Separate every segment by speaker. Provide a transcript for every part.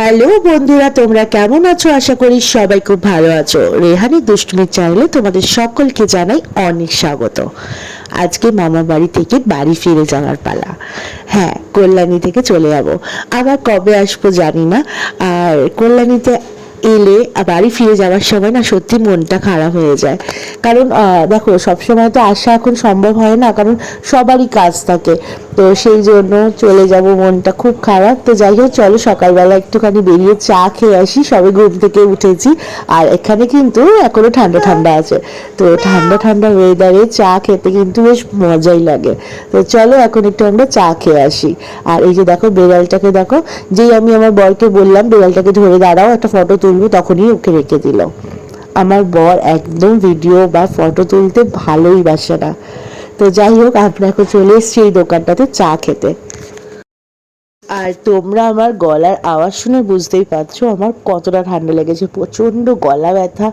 Speaker 1: Hello বন্ধুরা, তোমরা কেমন আছো? আশা করি সবাই খুব ভালো আছো। রেহানি দুষ্টুমির চ্যানেলে তোমাদের সকলকে জানাই অনেক স্বাগত। আজকে মামা বাড়ি থেকে বাড়ি ফিরে যাওয়ার পালা। হ্যাঁ, কল্যাণী থেকে চলে যাব। আবার কবে আসবো জানি না। আর কল্যাণীতে এলে বাড়ি ফিরে যাওয়ার সময় না সত্যি মনটা খারাপ হয়ে যায়। কারণ দেখো, সবসময় তো আসা এখন সম্ভব হয় না, কারণ সবারই কাজ থাকে। তো সেই জন্য চলে যাব, মনটা খুব খারাপ। তো যাই হোক, চলো সকালবেলা একটুখানি বেরিয়ে চা খেয়ে আসি। সবে ঘুম থেকে উঠেছি, আর এখানে কিন্তু এখনো ঠান্ডা ঠান্ডা আছে। তো ঠান্ডা ঠান্ডা ওয়েদারে চা খেতে কিন্তু বেশ মজাই লাগে। তো চলো এখন একটু আমরা চা খেয়ে আসি। আর এই যে দেখো বেড়ালটাকে দেখো, যেই আমি আমার বরকে বললাম বেড়ালটাকে ধরে দাঁড়াও, একটা ফটো তুলবো, তখনই ওকে রেখে দিল। আমার বর একদম ভিডিও বা ফটো তুলতে ভালোই বাসে না। তো যাই হোক, আমরা এখন চলে এসেছি এই দোকানটাতে চা খেতে। আর তোমরা আমার গলার আওয়াজ শুনে বুঝতেই পারছো আমার কতটা ঠান্ডা লেগেছে। প্রচণ্ড গলা ব্যথা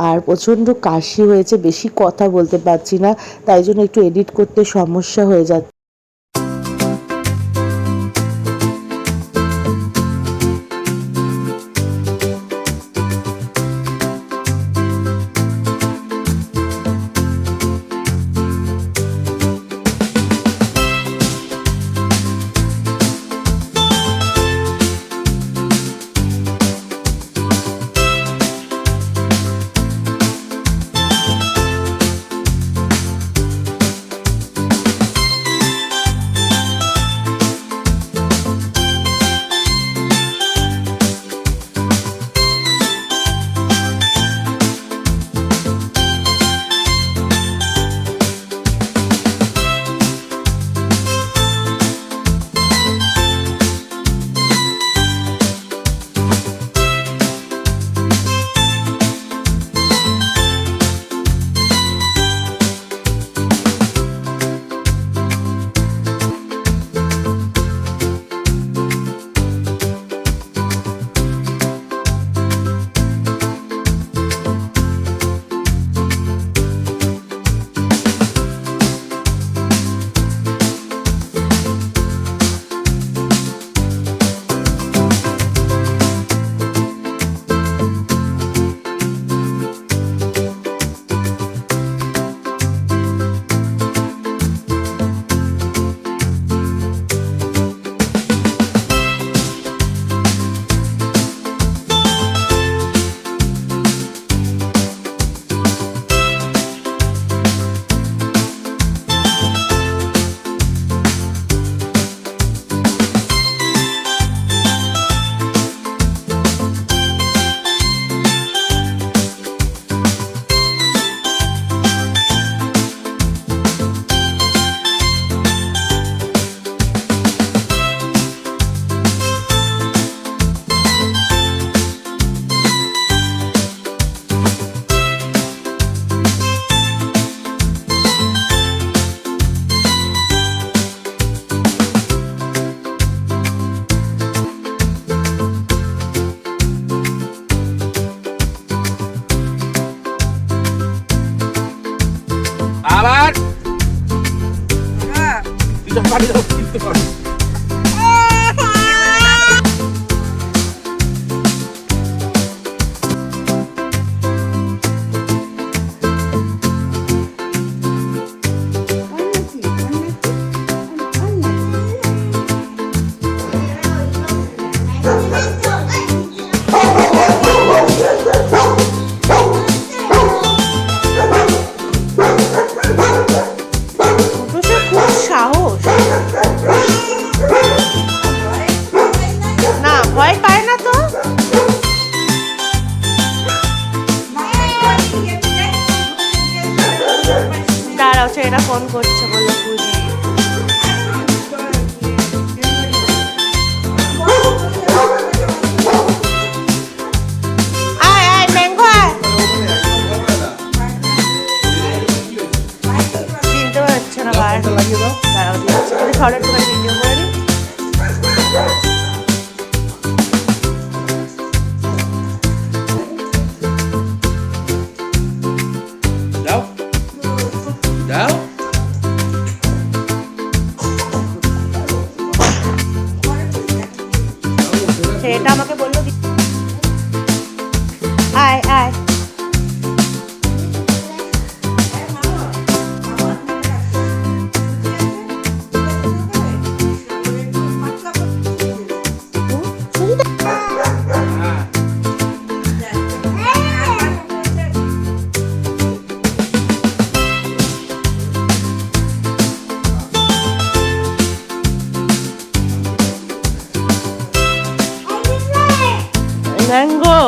Speaker 1: আর প্রচণ্ড কাশি হয়েছে, বেশি কথা বলতে পারছি না, তাই জন্য একটু এডিট করতে সমস্যা হয়ে যাচ্ছে।
Speaker 2: আবার পানি দাও কিন্তু
Speaker 3: ছেলেটা ফোন করছে, বললো বুঝি। আয় আয় ম্যাঙ্গো আয়। চিনতে পারছে না, দাঁড়াও দিচ্ছি, সরের তোমার ভিডিও করে নি।
Speaker 2: দাও দাও
Speaker 3: ম্যাঙ্গো।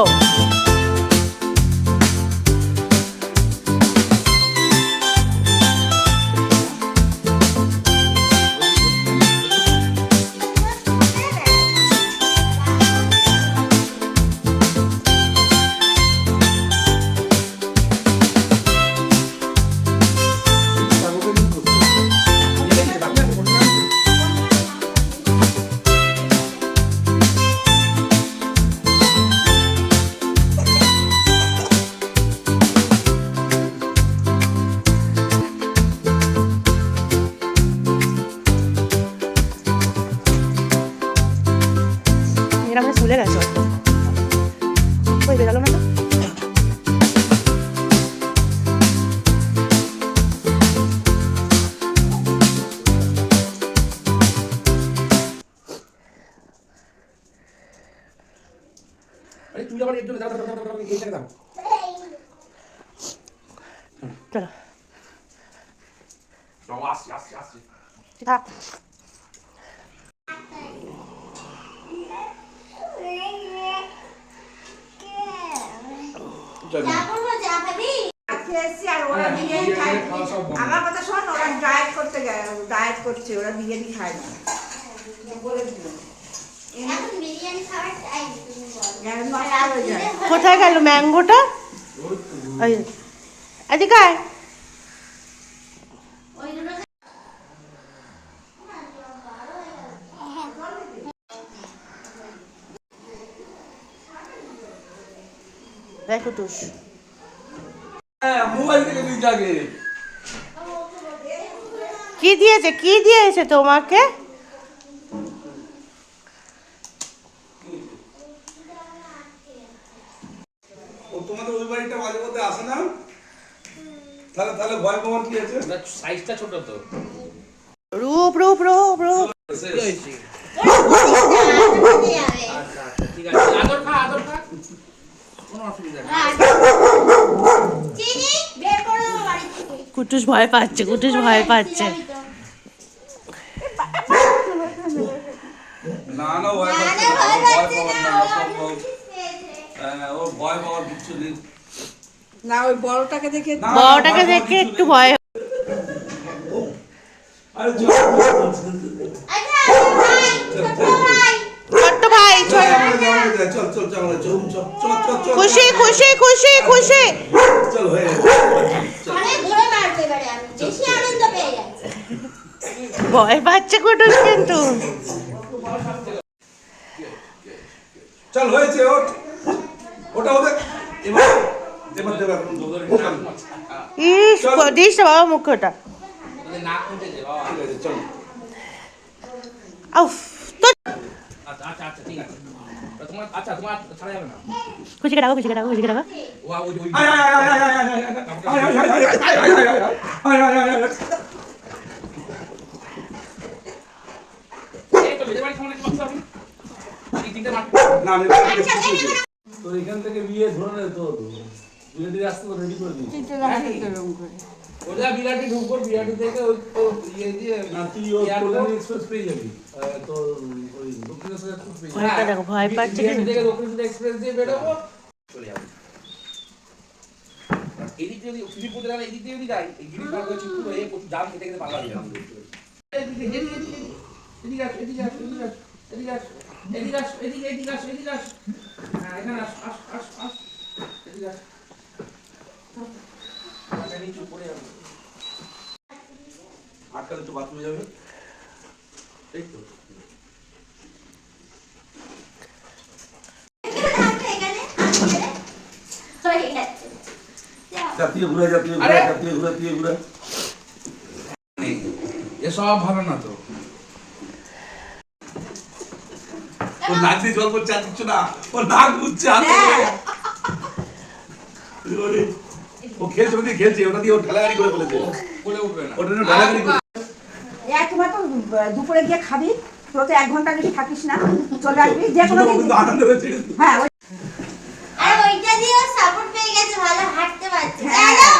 Speaker 3: এরা মানে চলে গেছে। ওই বেরালো না তো।
Speaker 2: আরে তুই আবার একজন দাঁড়া এই জায়গা দাও।
Speaker 3: চলো
Speaker 2: চল আসছি।
Speaker 3: থাক।
Speaker 4: আমার কথা শোন, ওরা ডায়েট করতে ডায়েট করছে, ওরা বিরিয়ানি খায় না।
Speaker 3: কোথায় গেল ম্যাঙ্গোটা? এদিকে আয়। দেখো তুষ
Speaker 2: মোবাইল থেকে তুই যাবে।
Speaker 3: কি দিয়েছে তোমাকে?
Speaker 5: ও তোমাদের ওই বাড়িটা মাঝে মধ্যে আসে না? তাহলে ভয় পাওয়ার কি আছে?
Speaker 2: সাইজটা ছোট তো।
Speaker 3: রূপ।
Speaker 2: কি হয়েছে? আচ্ছা ঠিক আছে। আদর খা। কোনো অসুবিধা নেই।
Speaker 3: কুটুস ভয় পাচ্ছে।
Speaker 5: না ভয় পাওয়ার না, অসম্ভব। ও ভয় পাওয়ার কিছু নেই।
Speaker 4: না, ওই বড়টাকে দেখে
Speaker 3: বড়টাকে দেখে একটু ভয়।
Speaker 5: আরে
Speaker 3: ছোট্ট ভাই
Speaker 5: চল।
Speaker 3: খুশি।
Speaker 5: চল হয়ে গেছে।
Speaker 3: ভয় পাচ্ছে কুটুস কিন্তু।
Speaker 5: চল হয়েছে ওটা ওদের এবার দেবে
Speaker 3: ইস দিস না বাবা মুখটা।
Speaker 2: নাক মুটে দে বাবা।
Speaker 5: ঠিক আছে চল।
Speaker 3: আউফ তো
Speaker 2: আচ্ছা ঠিক আছে। তোমার ছাড়া যাবে না।
Speaker 3: খুশি কাটাবো।
Speaker 2: ওয়া ওই এই তো বিয়ে বাড়ি সামনে কি করতে হবে? এই তিনটে মাঠ।
Speaker 5: না আমি
Speaker 6: তো এখান থেকে বিয়ে ধরে নে তো বিয়েটি আসতে তো রেডি করে দিই
Speaker 2: ওটা বিরাটি ঢুকবো, বিরাটি থেকে ওই তো ইয়ে দিয়ে
Speaker 6: না তুই ও কল্যাণী এক্সপ্রেস পেয়ে যাবি তো ওই দক্ষিণেশ্বর এক্সপ্রেস পেয়ে যাবি।
Speaker 3: ভয়টা দেখো, ভয় পাচ্ছে
Speaker 2: বিরাটি
Speaker 3: কিন্তু।
Speaker 2: থেকে দক্ষিণ এক্সপ্রেস দিয়ে বেরোবো, চলে যাবো। এদিক দিয়ে যদি শ্রীপুর থেকে এদিক দিয়ে যদি যাই, এই গিরিশ পার করে চিত্র হয়ে প্রচুর জাম খেতে খেতে পাল্লা দিয়ে যাবো। হ্যাঁ এখানে আস এদিকে আস। নিচু পড়ে যাবে।
Speaker 5: আটকালে তো বাথরুমে যাবে।
Speaker 2: এই তো
Speaker 5: জাতীয় ঘুরে
Speaker 2: এসব ভালো না তো।
Speaker 5: ও নাক দিয়ে জল পড়ছে আর কিচ্ছু না, ও নাক বুঝছে ও খেলছে ওটা দিয়ে ও ঢালাগাড়ি করে ফেলেছে,
Speaker 2: বলে উঠবে না।
Speaker 5: ওটা নিয়ে ঢালাগাড়ি করে।
Speaker 4: একবার তো দুপুরে গিয়ে খাবি, তোর তো 1 ঘন্টা বেশি থাকিস না, চলে আসবি যে কোনো দিন।
Speaker 5: কিন্তু আনন্দ হয়েছে।
Speaker 4: হ্যাঁ
Speaker 7: আর ওইটা দিয়ে সাপোর্ট পেয়ে গেছে, ভালো হাঁটতে পারছে।
Speaker 4: হ্যাঁ।
Speaker 7: চলো,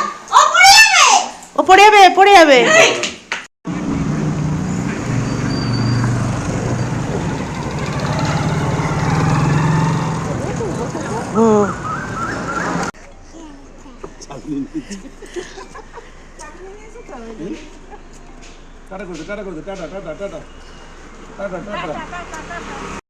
Speaker 7: ও পড়ে যাবে।
Speaker 3: ও পড়ে যাবে।
Speaker 5: দিচ্ছে টাটা করে দে tata tata tata tata tata tata